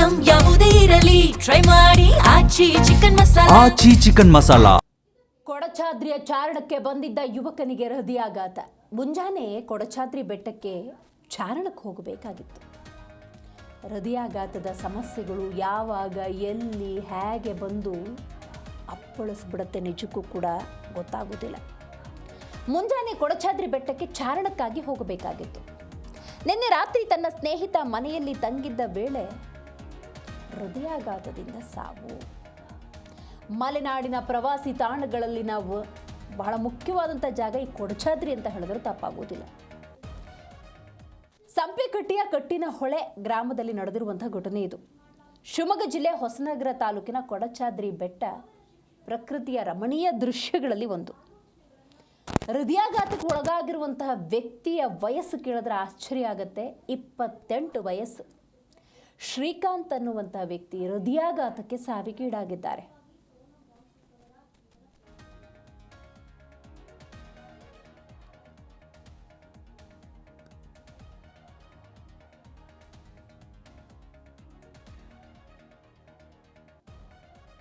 Item ಯಾವುದೇ ಇರಲಿ try ಮಾಡಿ ಆಚಿ ಚಿಕನ್ ಮಸಾಲಾ. ಕೊಡಚಾದ್ರಿಯ ಚಾರಣಕ್ಕೆ ಬಂದಿದ್ದ ಯುವಕನಿಗೆ ಹೃದಯಾಘಾತ. ಮುಂಜಾನೆ ಕೊಡಚಾದ್ರಿ ಬೆಟ್ಟಕ್ಕೆ ಚಾರಣಕ್ಕೆ ಹೋಗಬೇಕಾಗಿತ್ತು. ಹೃದಯಾಘಾತದ ಸಮಸ್ಯೆಗಳು ಯಾವಾಗ ಎಲ್ಲಿ ಹೇಗೆ ಬಂದು ಅಪ್ಪಳಿಸ್ಬಿಡುತ್ತೆ ನಿಜಕ್ಕೂ ಕೂಡ ಗೊತ್ತಾಗೋದಿಲ್ಲ. ಮುಂಜಾನೆ ಕೊಡಚಾದ್ರಿ ಬೆಟ್ಟಕ್ಕೆ ಚಾರಣಕ್ಕಾಗಿ ಹೋಗಬೇಕಾಗಿತ್ತು. ನಿನ್ನೆ ರಾತ್ರಿ ತನ್ನ ಸ್ನೇಹಿತ ಮನೆಯಲ್ಲಿ ತಂಗಿದ್ದ ವೇಳೆ ಹೃದಯಾಘಾತದಿಂದ ಸಾವು. ಮಲೆನಾಡಿನ ಪ್ರವಾಸಿ ತಾಣಗಳಲ್ಲಿ ನಾವು ಬಹಳ ಮುಖ್ಯವಾದಂಥ ಜಾಗ ಈ ಕೊಡಚಾದ್ರಿ ಅಂತ ಹೇಳಿದ್ರೆ ತಪ್ಪಾಗೋದಿಲ್ಲ. ಸಂಪೆಕಟ್ಟಿಯ ಕಟ್ಟಿನಹೊಳೆ ಗ್ರಾಮದಲ್ಲಿ ನಡೆದಿರುವಂಥ ಘಟನೆ ಇದು. ಶಿವಮೊಗ್ಗ ಜಿಲ್ಲೆ ಹೊಸನಗರ ತಾಲೂಕಿನ ಕೊಡಚಾದ್ರಿ ಬೆಟ್ಟ ಪ್ರಕೃತಿಯ ರಮಣೀಯ ದೃಶ್ಯಗಳಲ್ಲಿ ಒಂದು. ಹೃದಯಾಘಾತಕ್ಕೆ ಒಳಗಾಗಿರುವಂತಹ ವ್ಯಕ್ತಿಯ ವಯಸ್ಸು ಕೇಳಿದ್ರೆ ಆಶ್ಚರ್ಯ ಆಗುತ್ತೆ. 28 ವಯಸ್ಸು. ಶ್ರೀಕಾಂತ್ ಅನ್ನುವಂತಹ ವ್ಯಕ್ತಿ ಹೃದಯಾಘಾತಕ್ಕೆ ಸಾವಿಗೀಡಾಗಿದ್ದಾರೆ.